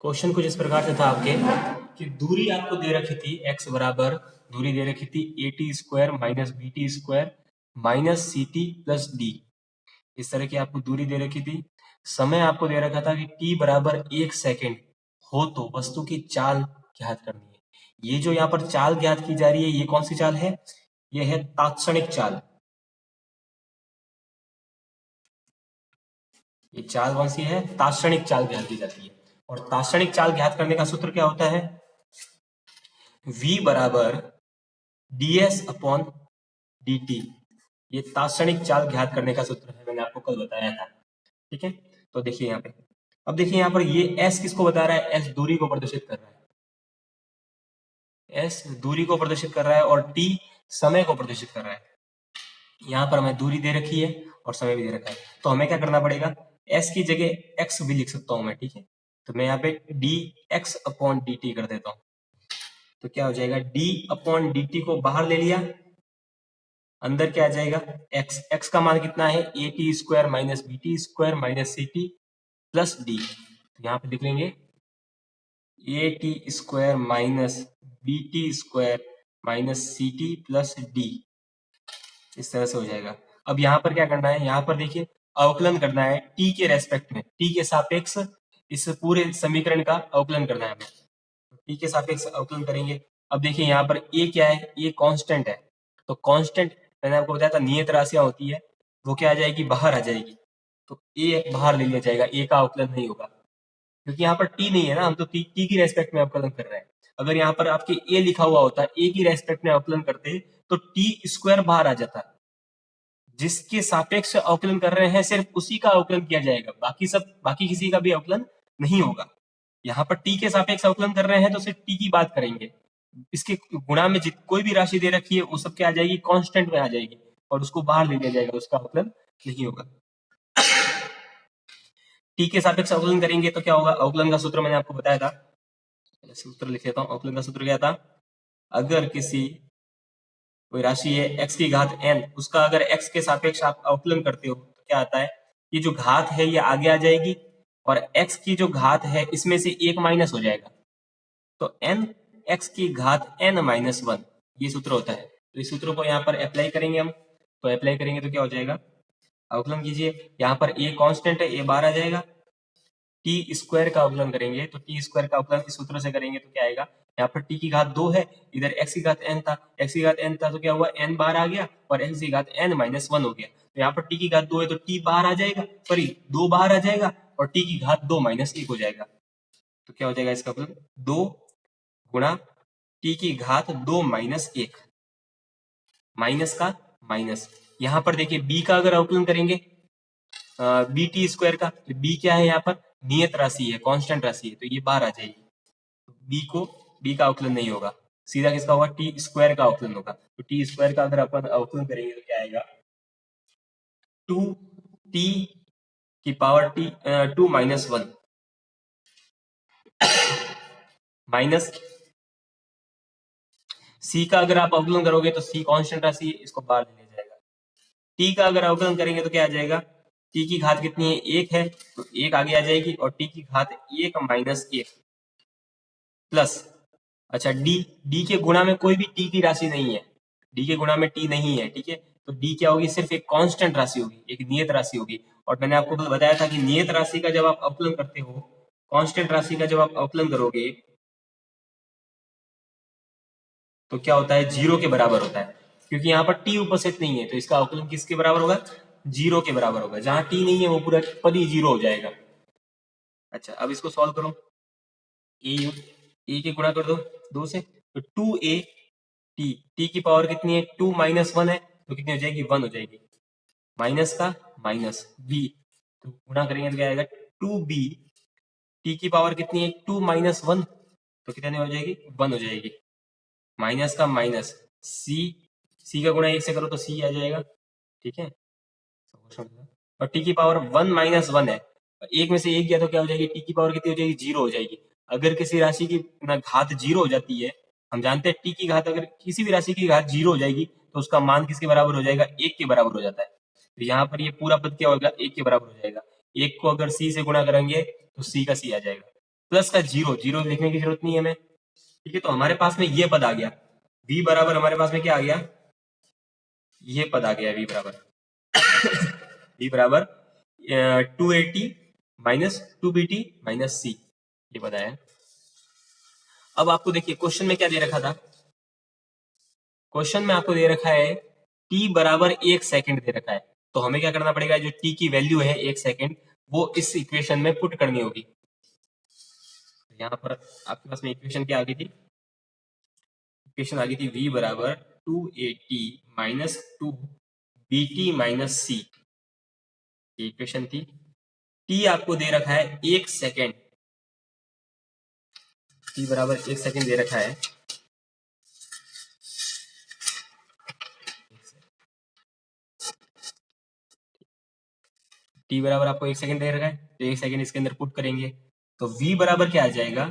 Question कुछ इस प्रकार से था आपके कि दूरी आपको दे रखी थी x बराबर दूरी दे रखी थी A T square minus B T square minus C T plus D. इस तरह की आपको दूरी दे रखी थी। समय आपको दे रखा था कि t बराबर 1 सेकेंड हो तो वस्तु की चाल ज्ञात करनी है। ये जो यहाँ पर चाल ज्ञात की जा रही है ये कौन सी चाल है? ये है तात्क्षणिक चाल। ये चाल कौन सी है? तात्क्षणिक चाल ज्ञात की जाती है। और तात्क्षणिक चाल ज्ञात करने का सूत्र क्या होता है? v बराबर ds अपॉन dt। ये तात्क्षणिक चाल ज्ञात करने का सूत्र है, मैंने आपको कल बताया था। ठीक है, तो देखिए यहाँ पे, अब देखिए यहाँ पर ये s किसको बता रहा है? s दूरी को प्रदर्शित कर रहा है। s दूरी को प्रदर्शित कर रहा है और t समय को प्रदर्शित कर रहा है। यहाँ पर हमें दूरी दे रखी है और समय भी दे रखा है, तो हमें क्या करना पड़ेगा? s की जगह x भी लिख सकता हूं मैं। ठीक है, तो मैं यहाँ पे dx अपॉन dt कर देता हूँ। तो क्या हो जाएगा? d अपॉन dt को बाहर ले लिया, अंदर क्या आ जाएगा? x। x का मान कितना है? A T square minus B T square minus C T plus D. तो यहाँ पे लिख लेंगे A T square minus B T square minus C T plus D. इस तरह से हो जाएगा। अब यहाँ पर क्या करना है? यहाँ पर देखिए अवकलन करना है t के रेस्पेक्ट में, t के सापेक्ष इस पूरे समीकरण का अवकलन करना है हमें। t के सापेक्ष अवकलन करेंगे। अब देखिए यहाँ पर a क्या है? ये कांस्टेंट है। तो कांस्टेंट मैंने आपको बताया था नियत राशियां होती है, वो क्या आ जाएगी? बाहर आ जाएगी। तो a बाहर ले लिया जाएगा, a का अवकलन नहीं होगा क्योंकि यहाँ पर t नहीं है ना, हम तो t की रेस्पेक्ट में अवकलन कर रहे हैं। अगर यहाँ पर आपके a लिखा हुआ होता, a की रेस्पेक्ट में अवकलन करते तो t स्क्वायर बाहर आ जाता। जिसके सापेक्ष अवकलन कर रहे हैं सिर्फ उसी का अवकलन किया जाएगा, बाकी किसी का भी अवकलन नहीं होगा। यहाँ पर t के सापेक्ष अवकलन कर रहे हैं तो सिर्फ t की बात करेंगे। इसके गुणा में कोई भी राशि दे रखी है वो सब क्या आ जाएगी? कांस्टेंट में आ जाएगी और उसको बाहर ले लिया जाएगा, उसका अवकलन नहीं होगा। t के सापेक्ष अवकलन करेंगे तो क्या होगा? अवकलन का सूत्र मैंने आपको बताया था, सूत्र लिख लेता हूँ। अवकलन का सूत्र क्या था? अगर किसी कोई राशि है x की घात n, उसका अगर x के सापेक्ष आप अवकलन करते हो तो क्या आता है? ये जो घात है ये आगे आ जाएगी और x की जो घात है इसमें से एक माइनस हो जाएगा। तो n x की घात n माइनस 1, ये सूत्र होता है। तो इस सूत्र को यहाँ पर अप्लाई करेंगे हम। तो अप्लाई करेंगे तो क्या हो जाएगा? अवकलन कीजिए। यहाँ पर a कांस्टेंट है, a बाहर आ जाएगा। टी स्क्वायर का अवकलन करेंगे तो टी स्क्वायर का अवकलन इस सूत्र से करेंगे तो क्या आएगा? यहाँ पर t की घात 2 है, इधर x की घात n था, x की घात n था तो क्या हुआ? n बाहर आ गया और x की घात n माइनस 1 हो गया। तो यहाँ पर t की घात 2 है तो t बाहर आ जाएगा, सॉरी 2 बाहर आ जाएगा और t की घात 2 माइनस 1 हो जाएगा। तो क्या हो जाएगा इसका अवकलन? 2 गुणा t की घात 2 माइनस 1, माइनस का माइनस। यहाँ पर देखिए b का अगर अवकलन करेंगे बी टी स्क्वायर का, तो बी क्या है? यहाँ पर नियत राशि है, कांस्टेंट राशि है, तो ये बाहर आ जाएगी। बी का अवकलन नहीं होगा, सीधा किसका होगा? टी स्क्वायर का अवकलन होगा। तो टी स्क्वायर का अगर अपन अवकलन करेंगे तो क्या आएगा? 2t की पावर टी 2 माइनस 1 माइनस सी का अगर आप अवकलन करोगे तो सी कांस्टेंट राशि है, इसको बाहर ले लिया जाएगा। टी का अगर अवकलन करेंगे तो क्या आ जाएगा? टी की घात कितनी है? 1 है, तो 1 आगे आ जाएगी और टी की घात 1 माइनस 1 प्लस, अच्छा डी के गुणा में कोई भी टी की राशि नहीं है, डी के गुणा में टी नहीं है। ठीक है, तो डी क्या होगी? सिर्फ एक कांस्टेंट राशि होगी, एक नियत राशि होगी। और मैंने आपको बताया था कि नियत राशि का जब आप अवकलन करते हो, कांस्टेंट राशि का जब आप अवकलन करोगे तो क्या होता है? 0 के बराबर होता है, क्योंकि यहाँ पर टी उपस्थित नहीं है तो इसका अवकलन किसके बराबर होगा? 0 के बराबर होगा। जहां टी नहीं है वो पूरा पद ही 0 हो जाएगा। अच्छा, अब इसको सॉल्व करो। ए के गुणा कर दो 2 से, तो 2a टी की पावर कितनी है? 2 माइनस 1 है, तो कितनी हो जाएगी? 1 हो जाएगी। माइनस का माइनस बी, तो गुणा करेंगे तो क्या आएगा? 2b टी की पावर कितनी है? 2 माइनस 1, तो कितनी हो जाएगी? 1 हो जाएगी। माइनस का माइनस सी का गुणा 1 से करो तो सी आ जाएगा। ठीक है, और टी की पावर 1 माइनस 1 है, एक में से एक गया तो क्या हो जाएगी? टी की पावर कितनी हो जाएगी? 0 हो जाएगी। अगर किसी राशि की घात 0 हो जाती है, हम जानते हैं टी की घात, अगर किसी भी राशि की घात 0 हो जाएगी तो उसका मान किसके बराबर हो जाएगा? 1 के बराबर हो जाता है। तो यहाँ पर ये पूरा पद क्या होगा? 1 के बराबर हो जाएगा। 1 को अगर सी से गुणा करेंगे तो सी का सी आ जाएगा। प्लस का जीरो, जीरो लिखने की जरूरत नहीं है हमें, ठीक है। तो हमारे पास में ये पद आ गया, v बराबर हमारे पास में क्या आ गया, ये पद आ गया, v बराबर v बराबर 280 माइनस 2bt माइनस c, ये पद आया। अब आपको देखिए क्वेश्चन में क्या दे रखा था, क्वेश्चन में आपको दे रखा है t बराबर 1 सेकंड दे रखा है, तो हमें क्या करना पड़ेगा, जो t की वैल्यू है 1 सेकंड, वो इस इक्वेशन में पुट करनी होगी। यहाँ पर आपके पास में इक्वेशन क्या आ गई थी, इक्वेशन आ गई थी v बराबर 280 माइनस 2bt माइनस c, ये इक्वेशन थी। t आपको दे रखा है 1 सेकंड, t बराबर 1 सेकंड दे रखा है, t बराबर आपको 1 सेकंड दे रखा है, तो 1 सेकंड इसके अंदर पुट करेंगे, तो v बराबर क्या आ जाएगा,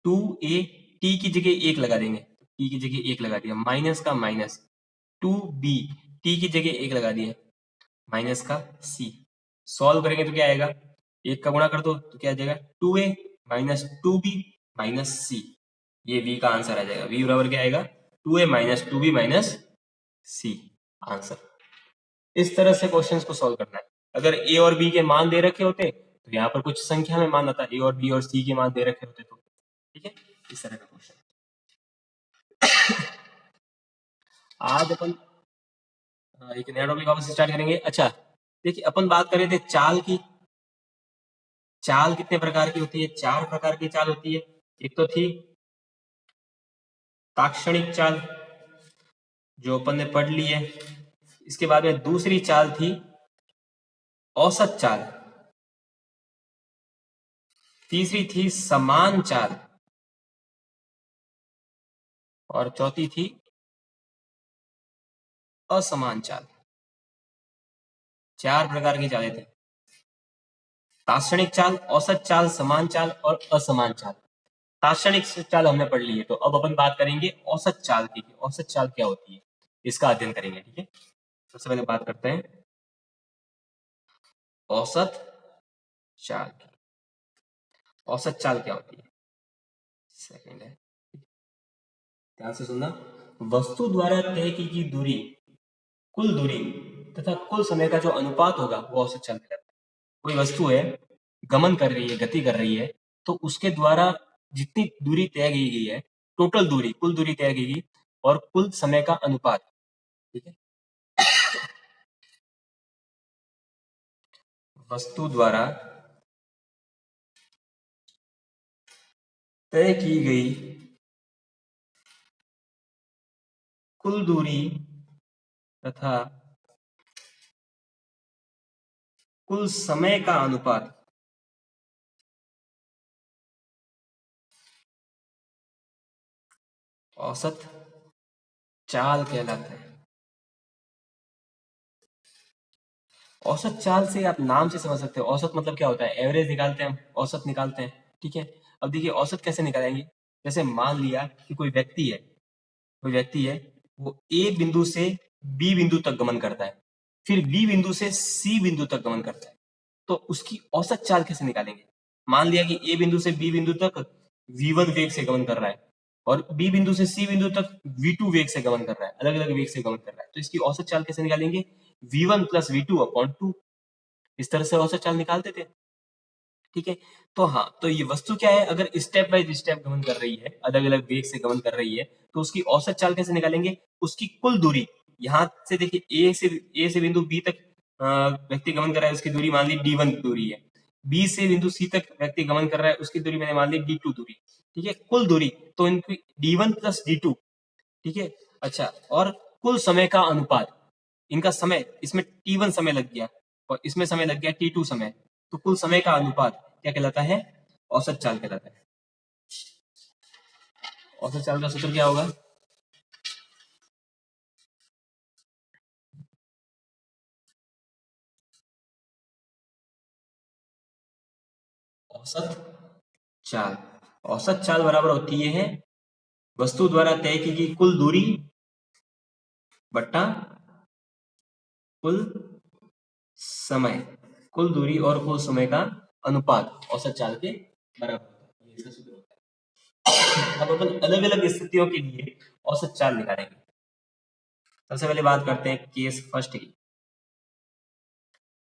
2a, t की जगह 1 लगा देंगे, t की जगह 1 लगा दिया, माइनस का माइनस 2b, t की जगह 1 लगा दिया, माइनस का c, सॉल्व करेंगे तो क्या आएगा, 1 का गुणा कर दो तो क्या आ जाएगा, 2a minus 2b minus c, ये v का आंसर आ जाएगा। v बराबर क्या आएगा, 2a minus 2b minus c, answer. इस तरह से क्वेश्चंस को सॉल्व करना है। अगर a और b के मान दे रखे होते तो यहाँ पर कुछ संख्या में मान आता, a और b और c के मान दे रखे होते तो, ठीक है, इस तरह का क्वेश्चन। आज अपन एक नया टॉपिक वापस स्टार्ट करेंगे। अच्छा देखिए, अपन बात कर रहे थे चाल की, चाल कितने प्रकार की होती है, 4 प्रकार की चाल होती है। एक तो थी ताक्षणिक चाल, जो अपन ने पढ़ ली है। इसके बाद में दूसरी चाल थी औसत चाल, तीसरी थी समान चाल, और चौथी थी असमान चाल। 4 प्रकार की चालें थी, ताक्षणिक चाल, औसत चाल, समान चाल और असमान चाल। ताक्षणिक चाल हमने पढ़ ली है, तो अब अपन बात करेंगे औसत चाल की, औसत चाल क्या होती है, इसका अध्ययन करेंगे, ठीक है। सबसे पहले बात करते हैं औसत चाल की। औसत चाल क्या होती है, सेकंड है, ध्यान से सुनना। वस्तु द्वारा तय की दूरी, कुल दूरी तथा कुल समय का जो अनुपात होगा वो औसत चाल कहलाता है। कोई वस्तु है, गमन कर रही है, गति कर रही है, तो उसके द्वारा जितनी दूरी तय की गई है, टोटल दूरी, कुल दूरी तय की गई, और कुल समय का अनुपात, ठीक है। वस्तु द्वारा तय की गई कुल दूरी तथा कुल समय का अनुपात औसत चाल कहलाता है। औसत चाल से आप नाम से समझ सकते हो, औसत मतलब क्या होता है, एवरेज निकालते हैं हम, औसत निकालते हैं, ठीक है। अब देखिए औसत कैसे निकालेंगे, जैसे मान लिया कि कोई व्यक्ति है, कोई व्यक्ति है, वो ए बिंदु से बी बिंदु तक गमन करता है, फिर बी बिंदु से सी बिंदु तक गमन करता है, तो उसकी औसत चाल कैसे निकालेंगे। मान लिया कि ए बिंदु से बी बिंदु तक v1 वेग से गमन कर रहा है, और बी बिंदु से सी बिंदु तक v2 वेग से गमन कर रहा है, अलग अलग वेग से गमन कर रहा है, तो इसकी औसत चाल कैसे निकालेंगे, v1 प्लस v2 अपॉन 2, इस तरह से औसत चाल निकालते थे, ठीक है। तो हाँ, तो ये वस्तु क्या है, अगर स्टेप बाय स्टेप गमन कर रही है, अलग अलग वेग से गमन कर रही है, तो उसकी औसत चाल कैसे निकालेंगे, उसकी कुल दूरी, यहाँ से देखिए ए से बिंदु बी तक व्यक्ति गमन कर रहा है, उसकी दूरी मान ली d1 दूरी है, बी से बिंदु सी तक व्यक्ति गमन कर रहा है, उसकी दूरी मैंने मान ली d2 दूरी, ठीक है, कुल दूरी, तो इनकी d1 प्लस d2, ठीक है। अच्छा, और कुल समय का अनुपात, इनका समय, इसमें t1 समय लग गया और इसमें समय लग गया t2 समय, तो कुल समय का अनुपात क्या कहलाता है, औसत चाल कहलाता है। औसत चाल का सूत्र क्या होगा, औसत चाल, औसत चाल बराबर होती है वस्तु द्वारा तय की गई कुल दूरी बट्टा कुल समय, कुल दूरी और कुल समय का अनुपात औसत चाल के बराबर। अब अपन अलग अलग स्थितियों के लिए औसत चाल निकालेंगे। सबसे पहले बात करते हैं केस फर्स्ट की।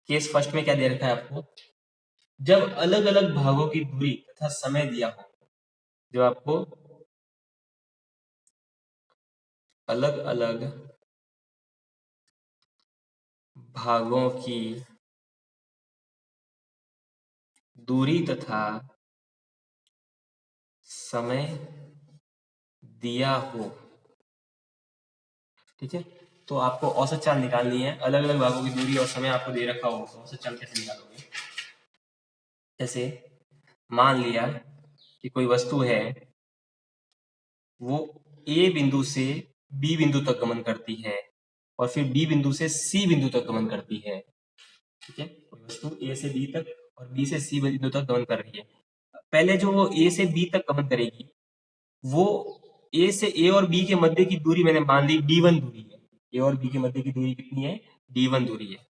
केस फर्स्ट में क्या दे रखा है आपको, जब अलग अलग भागों की दूरी तथा समय दिया हो, जो आपको अलग अलग भागों की दूरी तथा समय दिया हो, ठीक है। तो आपको औसत चाल निकालनी है, अलग अलग भागों की दूरी और समय आपको दे रखा हो, तो औसत चाल कैसे निकालोगे। जैसे मान लिया कि कोई वस्तु है, वो ए बिंदु से बी बिंदु तक गमन करती है और फिर बी बिंदु से सी बिंदु तक गमन करती है, ठीक है। कोई वस्तु ए से बी तक और बी से सी बिंदु तक गमन कर रही है। पहले जो वो ए से बी तक गमन करेगी, वो ए से ए और बी के मध्य की दूरी मैंने मान ली d1 दूरी है। ए और बी के मध्य की दूरी कितनी है, d1 दूरी है।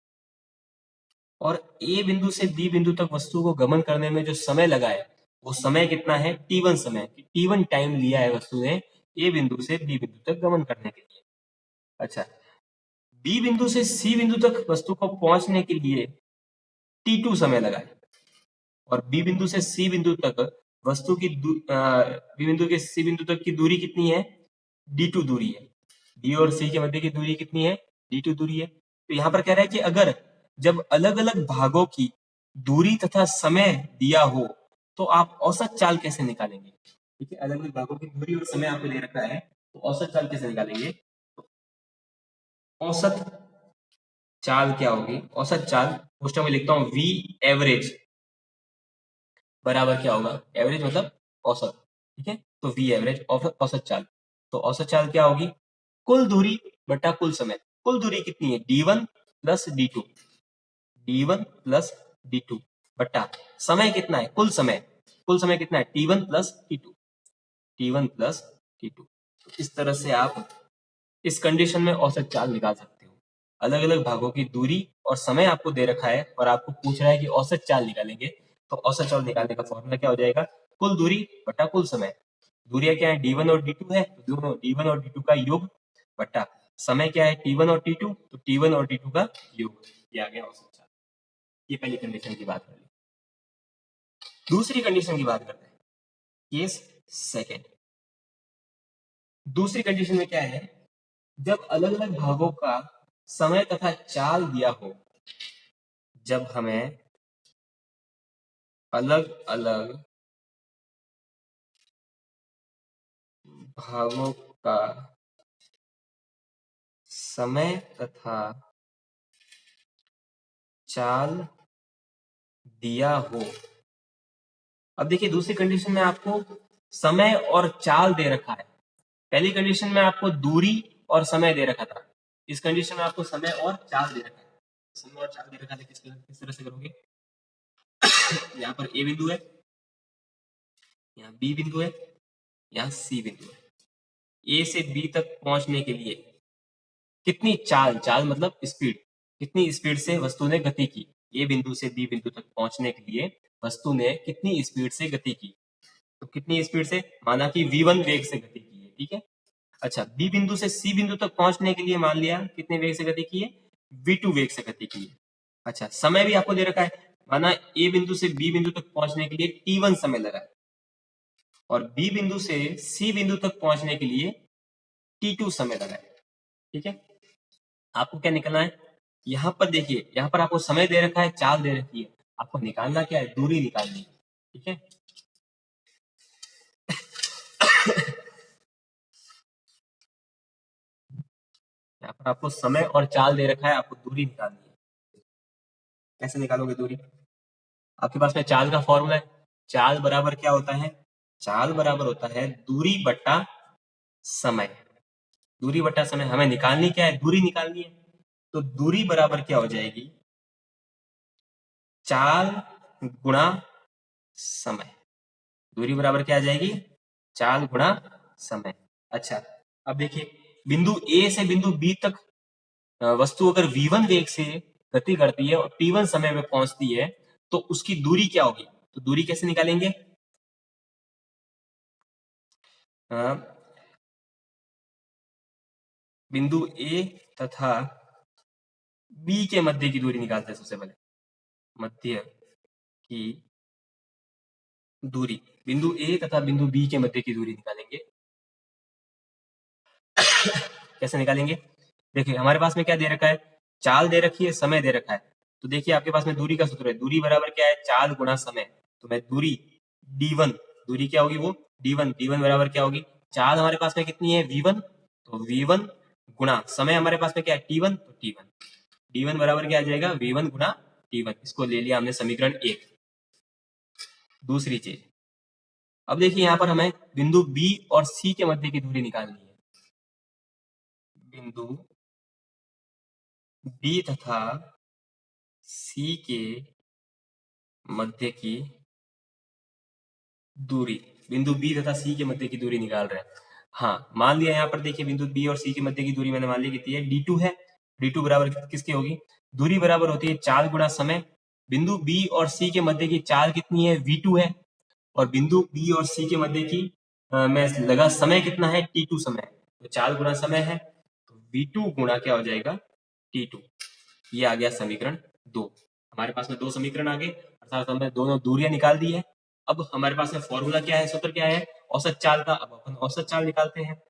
और ए बिंदु से बी बिंदु तक वस्तु को गमन करने में जो समय लगा है, वो समय कितना है, t1 समय, t1 टाइम लिया है वस्तु ने ए बिंदु से बी बिंदु तक गमन करने के लिए। अच्छा, बी बिंदु से सी बिंदु तक वस्तु को पहुंचने के लिए t2 समय लगा है। और बी बिंदु से सी बिंदु तक वस्तु की बी बिंदु के सी बिंदु तक की दूरी कितनी है, d2 दूरी है। बी और सी के मध्य की दूरी कितनी है, d2 दूरी है। तो यहाँ पर कह रहा है कि अगर जब अलग अलग भागों की दूरी तथा समय दिया हो, तो आप औसत चाल कैसे निकालेंगे। ठीक है, अलग अलग भागों की दूरी और समय आपको दे रखा है, तो औसत चाल कैसे निकालेंगे। तो औसत चाल क्या होगी, औसत चाल क्वेश्चन में लिखता हूं, वी एवरेज बराबर क्या होगा, एवरेज मतलब औसत, ठीक है। तो वी एवरेज औसत चाल, तो औसत चाल क्या होगी, कुल दूरी बटा कुल समय। कुल दूरी कितनी है, d1 plus d2, d1 plus d2 बटा समय कितना है, कुल समय, कुल समय कितना है, t1 plus t2, t1 plus t2। इस तरह से आप इस कंडीशन में औसत चाल निकाल सकते हो। अलग अलग भागों की दूरी और समय आपको दे रखा है और आपको पूछ रहा है कि औसत चाल निकालेंगे, तो औसत चाल निकालने का फॉर्मूला क्या हो जाएगा, कुल दूरी बटा कुल समय। दूरियां क्या है, d1 और d2 है, तो दोनों d1 और d2 का योग बटा समय क्या है, t1 और t2, तो t1 और t2 का योग, ये आ गया औसत चाल। ये पहली कंडीशन की बात कर ली। दूसरी कंडीशन की बात करते हैं, केस सेकेंड। दूसरी कंडीशन में क्या है, जब अलग अलग भागों का समय तथा चाल दिया हो, जब हमें अलग अलग भागों का समय तथा चाल दिया हो। अब देखिए, दूसरी कंडीशन में आपको समय और चाल दे रखा है, पहली कंडीशन में आपको दूरी और समय दे रखा था, इस कंडीशन में आपको समय और चाल दे रखा है। समय और चाल दे रखा है, किस तरह से करोगे, यहाँ पर ए बिंदु है, यहाँ बी बिंदु है, यहाँ सी बिंदु है। ए से बी तक पहुंचने के लिए कितनी चाल, चाल मतलब स्पीड, कितनी स्पीड से वस्तु ने गति की, ए बिंदु से बी बिंदु तक पहुंचने के लिए वस्तु ने कितनी स्पीड से गति की। तो कितनी स्पीड से, माना कि v1 वेग से गति की है, ठीक है। अच्छा, बी बिंदु से सी बिंदु तक पहुंचने के लिए मान लिया कितने वेग से गति की है, v2 वेग से गति की है। अच्छा, समय भी आपको दे रखा है, माना ए बिंदु से बी बिंदु तक पहुंचने के लिए t1 समय लगा है और बी बिंदु से सी बिंदु तक पहुंचने के लिए t2 समय लगा है, ठीक है। आपको क्या निकलना है, यहाँ पर देखिए, यहाँ पर आपको समय दे रखा है, चाल दे रखी है, आपको निकालना क्या है, दूरी निकालनी है, ठीक है। यहाँ पर आपको समय और चाल दे रखा है, आपको दूरी निकालनी है। कैसे निकालोगे दूरी, आपके पास में चाल का फॉर्मूला है, चाल बराबर क्या होता है, चाल बराबर होता है दूरी बट्टा समय। दूरी बट्टा समय, हमें निकालनी क्या है, दूरी निकालनी है। तो दूरी बराबर क्या हो जाएगी, चाल गुणा समय। दूरी बराबर क्या आ जाएगी, चाल गुणा समय। अच्छा, अब देखिए, बिंदु ए से बिंदु बी तक वस्तु अगर v1 वेग से गति करती है और t1 समय में पहुंचती है, तो उसकी दूरी क्या होगी, तो दूरी कैसे निकालेंगे, बिंदु ए तथा बी के मध्य की दूरी निकालते हैं सबसे पहले। मध्य की दूरी, बिंदु ए तथा बिंदु बी के मध्य की दूरी निकालेंगे। कैसे निकालेंगे? देखिए हमारे पास में क्या दे रखा है, चाल दे रखी है, समय दे रखा है। तो देखिए आपके पास में दूरी का सूत्र है, दूरी बराबर क्या है, चाल गुणा समय। तो मैं दूरी d1, दूरी क्या होगी वो d1 बराबर क्या होगी, चाल हमारे पास में कितनी है v1, तो v1 गुणा समय हमारे पास में क्या है t1, तो t1, d1 बराबर क्या आ जाएगा v1 गुणा t1। इसको ले लिया हमने समीकरण 1। दूसरी चीज, अब देखिए यहाँ पर हमें बिंदु बी और सी के मध्य की दूरी निकालनी है। बिंदु बी तथा सी के मध्य की दूरी, बिंदु बी तथा सी के मध्य की दूरी निकाल रहे हैं। हाँ, मान लिया यहाँ पर देखिए बिंदु बी और सी के मध्य की दूरी मैंने मान ली कितनी है, d2 है। d2 बराबर किसकी होगी, दूरी बराबर होती है चाल गुणा समय। बिंदु बी और सी के मध्य की चाल कितनी है, v2 है। और बिंदु बी और सी के मध्य की मैं लगा समय कितना है, t2 समय, तो चाल गुणा समय है, तो v2 गुणा क्या हो जाएगा t2। ये आ गया समीकरण 2। हमारे पास में 2 समीकरण आ गए, अर्थात हमने दोनों दूरियां निकाल दी है। अब हमारे पास में फॉर्मूला क्या है, सूत्र क्या है, औसत चाल का। अब अपन औसत चाल निकालते हैं।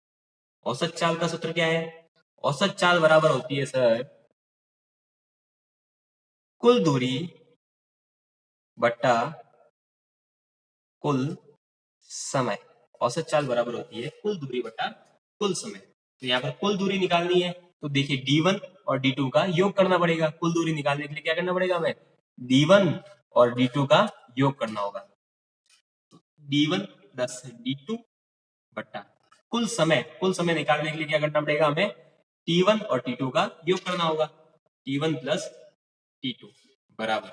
औसत चाल का सूत्र क्या है, औसत चाल बराबर होती है सर कुल दूरी बट्टा कुल समय। औसत चाल बराबर होती है कुल दूरी बटा कुल समय। तो यहाँ पर कुल दूरी निकालनी है, तो देखिए d1 और d2 का योग करना पड़ेगा। कुल दूरी निकालने के लिए क्या करना पड़ेगा हमें, d1 और d2 का योग करना होगा। d1 प्लस d2 बट्टा कुल समय, कुल समय निकालने के लिए क्या करना पड़ेगा हमें, t1 और t2 का योग करना होगा। t1 प्लस t2 बराबर,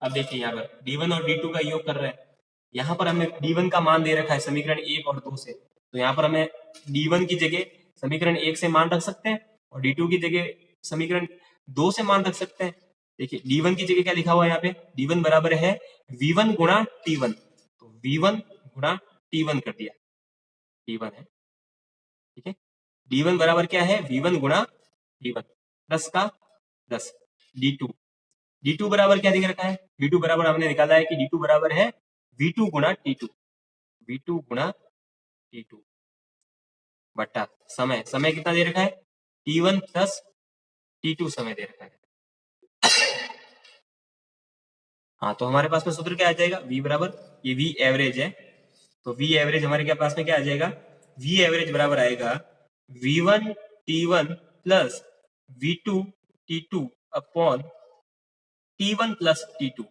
अब देखिए यहाँ पर d1 और d2 का योग कर रहे हैं। यहाँ पर हमें d1 का मान दे रखा है समीकरण 1 और 2 से, तो यहाँ पर हमें d1 की जगह समीकरण 1 से मान रख सकते हैं और d2 की जगह समीकरण 2 से मान रख सकते हैं। देखिए d1 की जगह क्या लिखा हुआ है, यहाँ पे d1 बराबर है v1 गुणा t1, तो v1 गुणा t1 कर दिया, t1 है, ठीक है। d1 बराबर क्या है, v1 गुणा t1 प्लस का प्लस d2, d2 बराबर क्या दिख रखा है, d2 बराबर हमने निकाला है कि d2 बराबर है v2 गुणा t2, v2 गुणा t2 बट्टा समय, समय कितना दे रखा है t1 प्लस t2 समय दे रखा है। हाँ, तो हमारे पास में सूत्र क्या आ जाएगा, v बराबर, ये v एवरेज है, तो v एवरेज हमारे क्या पास में क्या आ जाएगा, v एवरेज बराबर आएगा v1 t1 plus v2 t2 upon t1 plus t2।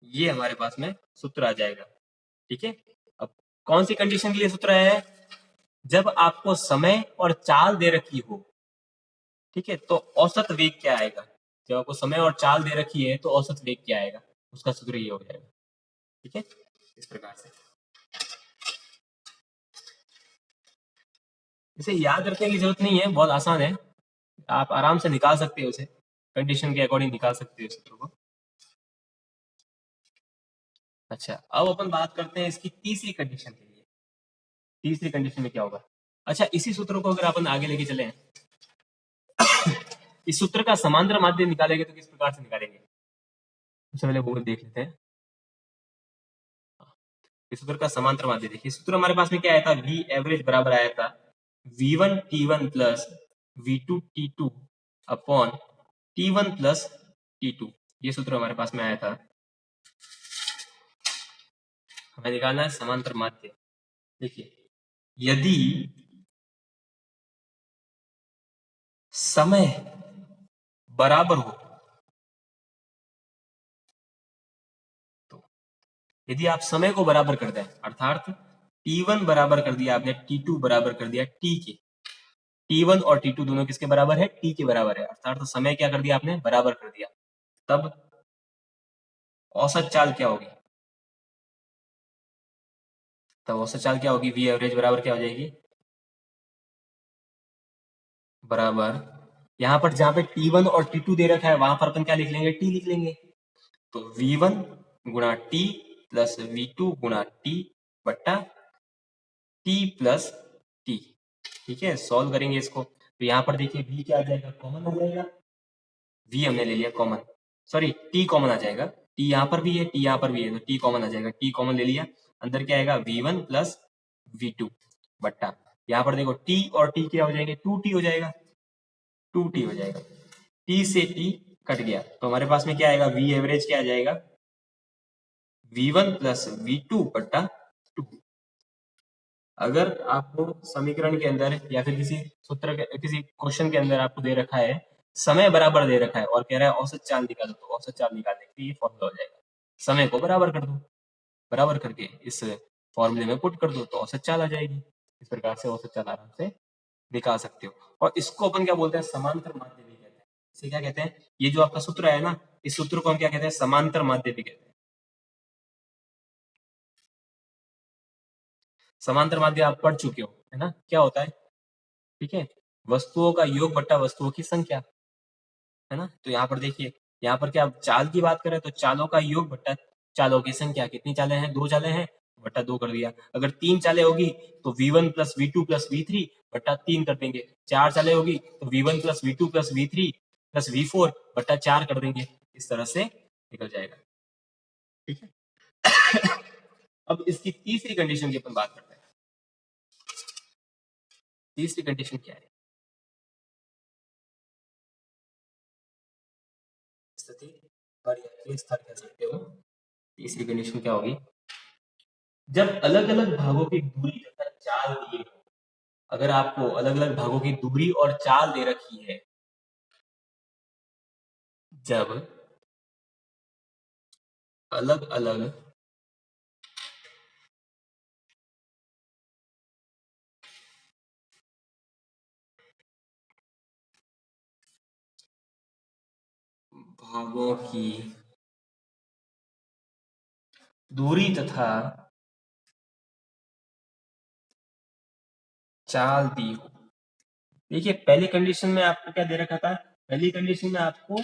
ये हमारे पास में सूत्र आ जाएगा, ठीक है। अब कौन सी कंडीशन के लिए सूत्र है, जब आपको समय और चाल दे रखी हो, ठीक है, तो औसत वेग क्या आएगा। जब आपको समय और चाल दे रखी है तो औसत वेग क्या आएगा, उसका सूत्र ये हो जाएगा, ठीक है, इस प्रकार से। इसे याद रखने की जरूरत नहीं है, बहुत आसान है, आप आराम से निकाल सकते हो उसे, कंडीशन के अकॉर्डिंग निकाल सकते हो सूत्र को। अच्छा, अब अपन बात करते हैं इसकी तीसरी कंडीशन के लिए। तीसरी कंडीशन में क्या होगा, अच्छा इसी सूत्र को अगर अपन आगे लेके चले, इस सूत्र का समांतर माध्य निकालेंगे तो किस प्रकार से निकालेंगे, सबसे पहले वो देख लेते हैं। इस सूत्र का समांतर माध्य देखिए, सूत्र हमारे पास में क्या आया था, v एवरेज बराबर आया था v1 t1 plus v2 t2 upon t1 plus t2। ये सूत्र हमारे पास में आया था। हमें निकालना है समांतर माध्य। देखिए, यदि समय बराबर हो, तो यदि आप समय को बराबर कर दें, अर्थात t1 बराबर कर दिया आपने, t2 बराबर कर दिया t के, t1 और t2 दोनों किसके बराबर है, t के बराबर है, अर्थात तो समय क्या कर दिया आपने, बराबर कर दिया, तब औसत चाल क्या होगी, तब औसत चाल क्या होगी, v एवरेज बराबर क्या हो जाएगी, बराबर यहाँ पर जहां पे t1 और t2 दे रखा है वहां पर अपन क्या लिख लेंगे, t लिख लेंगे, तो v1 गुणा t प्लस v2 गुणा t बट्टा t प्लस टी। ठीक है, सॉल्व करेंगे इसको तो यहाँ पर देखिए v क्या आ जाएगा, कॉमन आ जाएगा। v हमने ले लिया कॉमन, सॉरी t कॉमन आ जाएगा। t यहाँ पर भी है, t यहाँ पर भी है, तो t कॉमन आ जाएगा। t कॉमन ले लिया, अंदर क्या आएगा v1 प्लस v2 बट्टा यहाँ पर देखो t और t क्या हो जाएंगे, 2t हो जाएगा, 2t हो जाएगा। t से t कट गया तो हमारे पास में क्या आएगा, v एवरेज क्या आ जाएगा, v1 प्लस v2 बट्टा 2। अगर आपको समीकरण के अंदर या फिर किसी सूत्र के किसी क्वेश्चन के अंदर आपको दे रखा है समय बराबर दे रखा है और कह रहा है औसत चाल निकालो, तो औसत चाल निकालने के लिए ये फॉर्मूला हो जाएगा, समय को बराबर कर दो, बराबर करके इस फॉर्मूले में पुट कर दो तो औसत चाल आ जाएगी। इस प्रकार से औसत चाल आराम से निकाल सकते हो। और इसको अपन क्या बोलते हैं, समांतर माध्य भी कहते हैं। इसे क्या कहते हैं, ये जो आपका सूत्र है ना, इस सूत्र को हम क्या कहते हैं, समांतर माध्य भी कहते हैं। समांतर माध्य आप पढ़ चुके हो, है ना, क्या होता है, ठीक है, वस्तुओं का योग बट्टा वस्तुओं की संख्या, है ना। तो यहाँ पर देखिए, यहाँ पर क्या चाल की बात करें तो चालों का योग बट्टा चालों की संख्या, कितनी चालें हैं, 2 चालें हैं, बट्टा 2 कर दिया। अगर 3 चालें होगी तो v1 plus v2 plus v3 बट्टा 3 कर देंगे। 4 चालें होगी तो v1 plus v2 plus v3 plus v4 बट्टा 4 कर देंगे। इस तरह से निकल जाएगा, ठीक है। अब इसकी तीसरी कंडीशन की अपन बात करते हैं। तीसरी कंडीशन क्या है, स्थिति और या स्तर कह सकते हो। तीसरी कंडीशन क्या होगी, जब अलग अलग भागों की दूरी तथा चाल दी हो। अगर आपको अलग अलग भागों की दूरी और चाल दे रखी है, जब अलग अलग भागों की दूरी तथा चाल दी हो। देखिए पहली कंडीशन में आपको क्या दे रखा था, पहली कंडीशन में आपको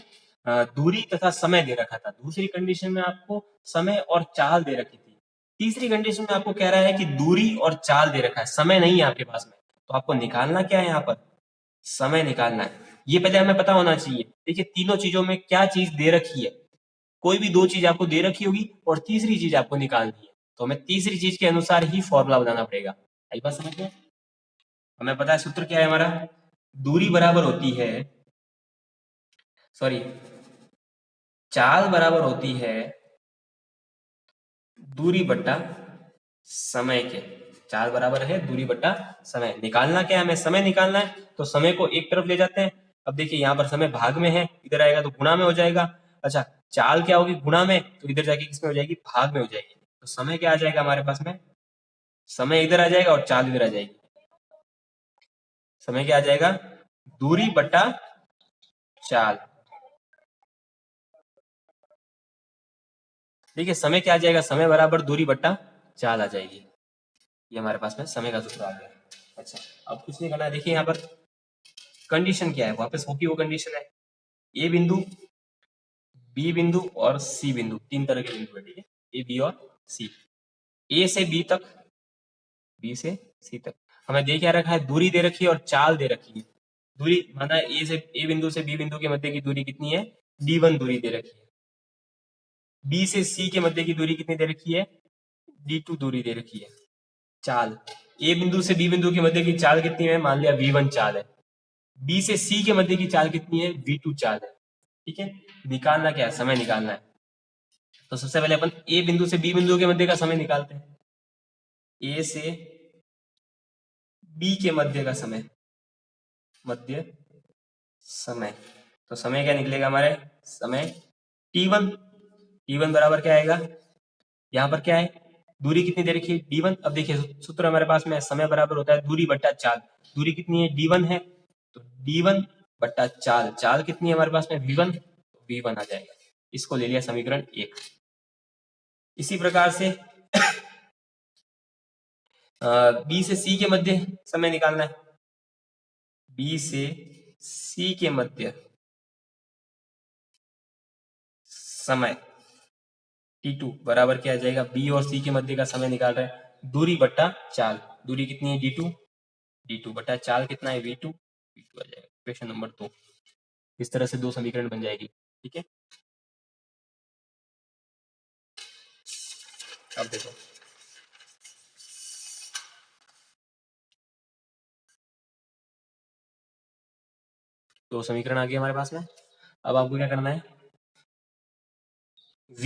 दूरी तथा समय दे रखा था, दूसरी कंडीशन में आपको समय और चाल दे रखी थी, तीसरी कंडीशन में आपको कह रहा है कि दूरी और चाल दे रखा है, समय नहीं है आपके पास में। तो आपको निकालना क्या है, यहाँ पर समय निकालना है। ये पहले हमें पता होना चाहिए। देखिए तीनों चीजों में क्या चीज दे रखी है, कोई भी 2 चीज आपको दे रखी होगी और तीसरी चीज आपको निकालनी है, तो हमें तीसरी चीज के अनुसार ही फॉर्मूला बनाना पड़ेगा। आई बात समझ में, हमें पता है सूत्र क्या है हमारा, दूरी बराबर होती है, सॉरी, चाल बराबर होती है दूरी बट्टा समय के। चाल बराबर है दूरी बट्टा समय। निकालना क्या है, हमें समय निकालना है, तो समय को एक तरफ ले जाते हैं। अब देखिए यहाँ पर समय भाग में है, इधर आएगा तो गुणा में हो जाएगा। अच्छा, चाल क्या होगी, गुणा में, तो इधर जाके किस में हो जाएगी, भाग में हो जाएगी। तो समय क्या आ जाएगा हमारे पास में, समय इधर आ जाएगा और चाल इधर आ जाएगी। समय क्या आ जाएगा, दूरी बट्टा चाल। देखिए समय क्या आ जाएगा, समय बराबर दूरी बट्टा चाल आ जाएगी। ये हमारे पास में समय का सूत्र आ गया। अच्छा, अब कुछ नहीं करना है। देखिए यहाँ पर कंडीशन क्या है, वापस वो की वो कंडीशन है, ए बिंदु, बी बिंदु और सी बिंदु, 3 तरह के बिंदु है, ठीक है, ए बी और सी। ए से बी तक, बी से सी तक हमें दे क्या रखा है, दूरी दे रखी है और चाल दे रखी है। दूरी माना ए बिंदु से बी बिंदु के मध्य की दूरी कितनी है, d1 दूरी दे रखी है। बी से सी के मध्य की दूरी कितनी दे रखी है, d2 दूरी दे रखी है। चाल, ए बिंदु से बी बिंदु के मध्य की चाल कितनी है, मान लिया v1 चाल है। बी से सी के मध्य की चाल कितनी है, v2 चाल है। ठीक है, निकालना क्या है, समय निकालना है। तो सबसे पहले अपन ए बिंदु से बी बिंदु के मध्य का समय निकालते हैं। ए से बी के मध्य का समय, मध्य समय, तो समय क्या निकलेगा हमारे, समय t1। t1 बराबर क्या आएगा, यहाँ पर क्या है, दूरी कितनी दे रखी है, d1। अब देखिए सूत्र हमारे पास में समय बराबर होता है दूरी बट्टा चाल। दूरी कितनी है, d1 है, तो d1 बट्टा चाल, चाल कितनी है हमारे पास में, v1, v1 आ जाएगा। इसको ले लिया समीकरण 1। इसी प्रकार से बी से सी के मध्य समय निकालना है। बी से सी के मध्य समय t2 बराबर क्या आ जाएगा, बी और सी के मध्य का समय निकाल रहे हैं, दूरी बट्टा चाल। दूरी कितनी है d2 बटा चाल कितना है v2 आ जाएगा। Equation number 2। इस तरह से दो समीकरण बन जाएगी। ठीक है, अब देखो दो समीकरण आ गए हमारे पास में। अब आपको क्या करना है, v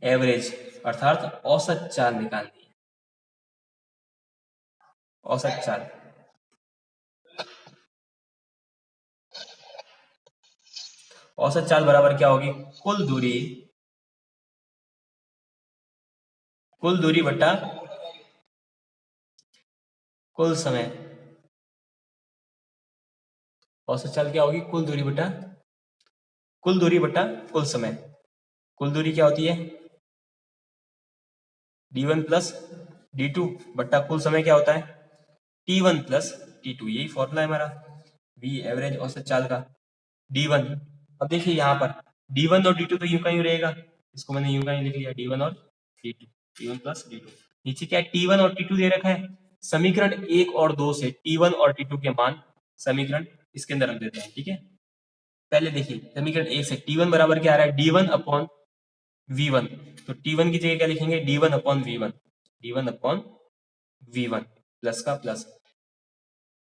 एवरेज अर्थात औसत चाल निकालनी है। औसत चाल, औसत चाल बराबर क्या होगी, कुल दूरी बटा कुल समय। औसत चाल क्या होगी, कुल दूरी बटा कुल समय। कुल दूरी क्या होती है, d1 प्लस d2 बट्टा कुल समय क्या होता है, t1 प्लस t2। यही फॉर्मूला है हमारा v एवरेज औसत चाल का। d1, अब देखिए यहाँ पर d1 और d2 तो यूं का यूं रहेगा, इसको मैंने यूं का यूं लिख लिया, d1 और d2, t1 प्लस d2। नीचे क्या है, t1 और t2 दे रखा है। समीकरण 1 और 2 से t1 और t2 के मान समीकरण इसके अंदर रख देते हैं। ठीक है, पहले देखिए समीकरण 1 से t1 बराबर क्या आ रहा है, d1 अपॉन v1। तो t1 की जगह क्या लिखेंगे, d1 upon v1, d1 upon v1 plus का प्लस।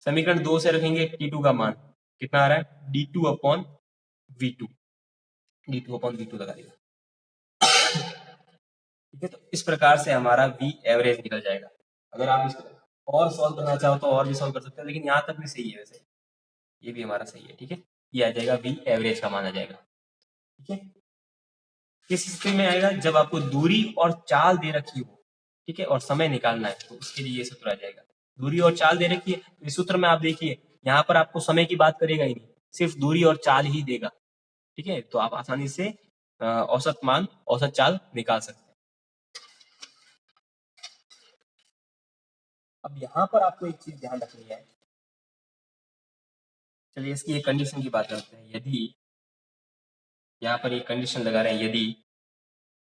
समीकरण 2 से रखेंगे t2 का मान कितना आ रहा है, d2 upon v2, d2 upon v2 लगा देगा। ठीक है, तो इस प्रकार से हमारा v एवरेज निकल जाएगा। अगर आप इसको और सॉल्व करना चाहो तो और भी सॉल्व कर सकते हैं, लेकिन यहाँ तक भी सही है। वैसे ये भी हमारा सही है। ठीक है, ये आ जाएगा v एवरेज का मान आ जाएगा। ठीक है, किस स्थिति में आएगा, जब आपको दूरी और चाल दे रखी हो, ठीक है, और समय निकालना है, तो उसके लिए ये सूत्र आ जाएगा। दूरी और चाल दे रखी है तो इस सूत्र में आप देखिए यहाँ पर आपको समय की बात करेगा ही नहीं, सिर्फ दूरी और चाल ही देगा। ठीक है, तो आप आसानी से औसत चाल निकाल सकते हैं। अब यहाँ पर आपको एक चीज ध्यान रखनी है। चलिए इसकी एक कंडीशन की बात करते हैं। यदि यहाँ पर एक कंडीशन लगा रहे हैं, यदि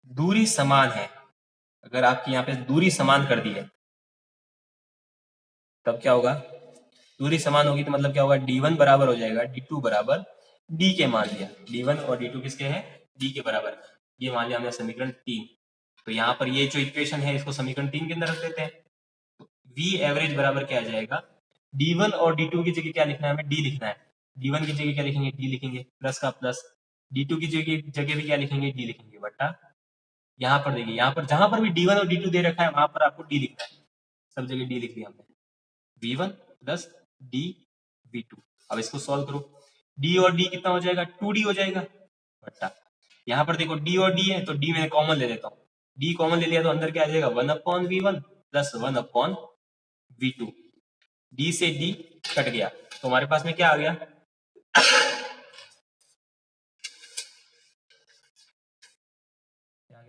दूरी समान है, अगर आपकी यहाँ पे दूरी समान कर दी है, तब क्या होगा, दूरी समान होगी तो मतलब क्या होगा, d1 बराबर हो जाएगा d2 बराबर d के मान लिया। d1 और d2 किसके हैं, d के बराबर। ये मान लिया हमने समीकरण 3। तो यहाँ पर ये जो इक्वेशन है इसको समीकरण 3 के अंदर रख देते हैं। तो v एवरेज बराबर क्या आ जाएगा, d1 और d2 की जगह क्या लिखना है, हमें d लिखना है। d1 की जगह क्या लिखेंगे, d लिखेंगे, प्लस का प्लस। d2 की जगह भी क्या लिखेंगे, d लिखेंगे, बट्टा यहाँ पर देखिए, यहाँ पर जहां पर भी d1 और d2 दे रखा है वहां पर आपको d लिखना है। सब जगह d लिख दिया हमने, v1 प्लस d v2। अब इसको सॉल्व करो, d और d कितना हो जाएगा, 2d हो जाएगा, बट्टा यहाँ पर देखो d और d है तो d मैं कॉमन ले लेता हूँ। d कॉमन ले लिया तो अंदर क्या आ जाएगा, 1 upon v1 plus 1 upon v2। d से d कट गया तो हमारे पास में क्या आ गया,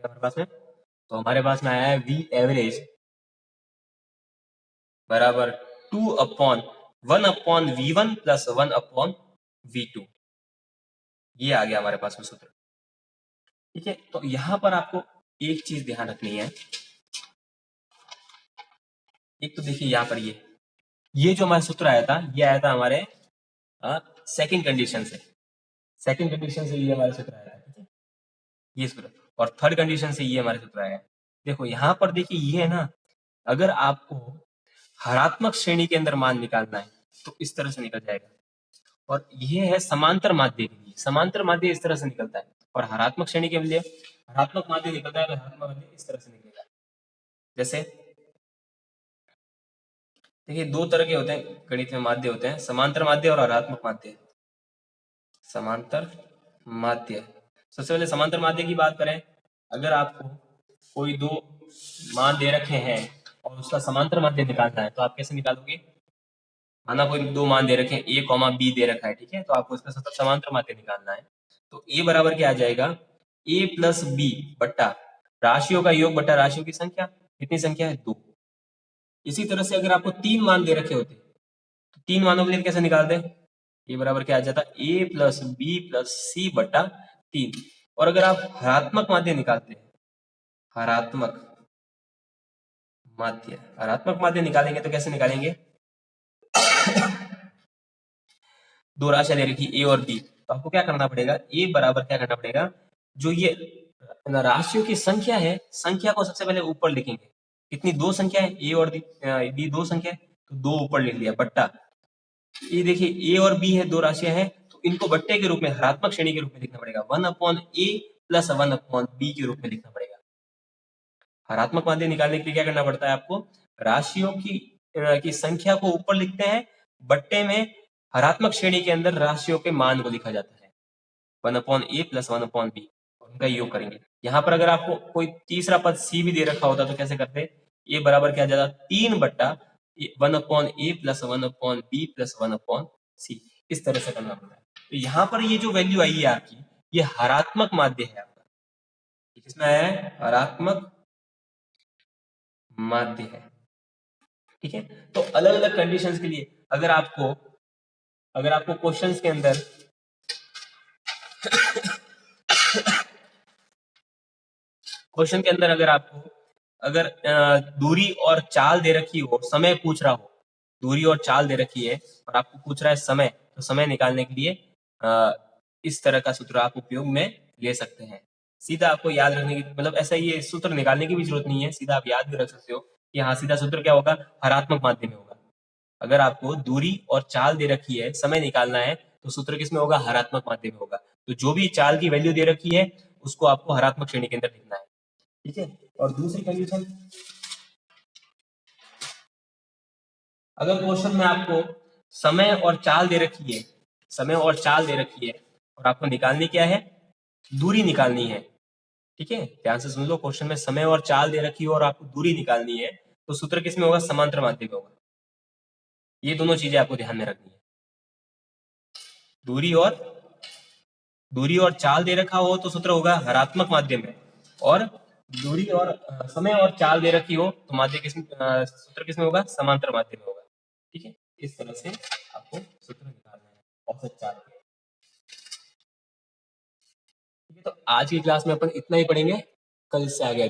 हमारे पास में, तो हमारे पास में आया है v एवरेज बराबर 2 upon 1 upon v1 plus 1 upon v2। ये आ गया हमारे पास में सूत्र। ठीक है, तो यहां पर आपको एक चीज ध्यान रखनी है। एक तो देखिए यहाँ पर ये जो हमारा सूत्र आया था, ये आया था हमारे सेकंड कंडीशन से। सेकंड कंडीशन से ये हमारे सूत्र आया था। ठीक है, ये सूत्र, और थर्ड कंडीशन से ये हमारे सूत्र आया है। देखो यहाँ पर देखिए ये है ना, अगर आपको हरात्मक श्रेणी के अंदर मान निकालना है तो इस तरह से निकल जाएगा, और ये है समांतर माध्य के लिए। समांतर माध्य इस तरह से निकलता है, और हरात्मक श्रेणी के लिए हरात्मक माध्य निकलता है, तो हरात्मक माध्य इस तरह से निकलेगा। जैसे देखिए दो तरह के होते हैं गणित में माध्य होते हैं, समांतर माध्य और हरात्मक माध्य। समांतर माध्य, सबसे पहले समांतर माध्य की बात करें, अगर आपको कोई दो मान दे रखे हैं और उसका समांतर माध्य निकालना है तो आप कैसे निकालोगे। माना कोई दो मान दे रखे हैं, a कॉमा बी दे रखा है, ठीक है, तो आपको इसका समांतर माध्य निकालना है। तो a बराबर क्या आ जाएगा, a प्लस बी बट्टा राशियों का योग बट्टा राशियों की संख्या। कितनी संख्या है, 2। इसी तरह से अगर आपको 3 मान दे रखे होते तो 3 मानों के लिए कैसे निकालते, ये बराबर क्या आ जाता, a प्लस बी प्लस सी बट्टा 3। और अगर आप हरात्मक माध्य निकालते हैं, हरात्मक माध्य, हरात्मक माध्य निकालेंगे तो कैसे निकालेंगे? दो राशियां दे रखी ए और बी, तो आपको क्या करना पड़ेगा, ए बराबर क्या करना पड़ेगा, जो ये राशियों की संख्या है, संख्या को सबसे पहले ऊपर लिखेंगे। कितनी? दो संख्या है, ए और बी दो संख्या है, तो दो ऊपर लिख लिया, बट्टा ये देखिए ए और बी है, दो राशियां हैं, तो इनको बट्टे के रूप में, हरात्मक श्रेणी के रूप में लिखना पड़ेगा। 1/a प्लस 1/b के रूप में लिखना पड़ेगा। हरात्मक माध्य निकालने के लिए क्या करना पड़ता है आपको, राशियों की संख्या को ऊपर लिखते हैं, बट्टे में हरात्मक श्रेणी के अंदर राशियों के मान को लिखा जाता है। 1/a प्लस 1/b, उनका योग करेंगे। यहाँ पर अगर आपको कोई तीसरा पद सी भी दे रखा होता तो कैसे करते? ए बराबर क्या जाता? 3/1/a plus 1/b plus 1/c, इस तरह से करना पड़ता है। तो यहाँ पर ये जो वैल्यू आई है आपकी, ये हरात्मक माध्य है आपका। किसमें आया है? हरात्मक माध्य है। ठीक है, तो अलग अलग कंडीशंस के लिए अगर आपको क्वेश्चंस के अंदर अगर आपको दूरी और चाल दे रखी हो, समय पूछ रहा हो, दूरी और चाल दे रखी है और आपको पूछ रहा है समय, तो समय निकालने के लिए इस तरह का सूत्र आप उपयोग में ले सकते हैं। सीधा आपको याद रखने की, मतलब ऐसा ये सूत्र निकालने की भी जरूरत नहीं है, सीधा आप याद भी रख सकते हो कि हाँ, सीधा सूत्र क्या होगा, हरात्मक माध्य में होगा। अगर आपको दूरी और चाल दे रखी है, समय निकालना है, तो सूत्र किसमें होगा? हरात्मक माध्य में होगा। तो जो भी चाल की वैल्यू दे रखी है उसको आपको हरात्मक श्रेणी के अंदर लिखना है। ठीक है, और दूसरी कंडीशन, अगर क्वेश्चन में आपको समय और चाल दे रखी है, समय और चाल दे रखी है और आपको निकालनी क्या है? दूरी निकालनी है। ठीक है, ध्यान से सुन लो, क्वेश्चन में समय और चाल दे रखी हो और आपको दूरी निकालनी है, तो सूत्र किसमें होगा? समांतर माध्य में होगा। ये दोनों चीजें आपको ध्यान में रखनी है। दूरी और चाल दे रखा हो तो सूत्र होगा हरात्मक माध्य में, और दूरी और समय और चाल दे रखी हो तो माध्य सूत्र किसमें होगा? समांतर माध्य में होगा। ठीक है, इस तरह से आपको सूत्र निकालना है औसत चाल के। ठीक है, तो आज की क्लास में अपन इतना ही पढ़ेंगे, कल इससे आगे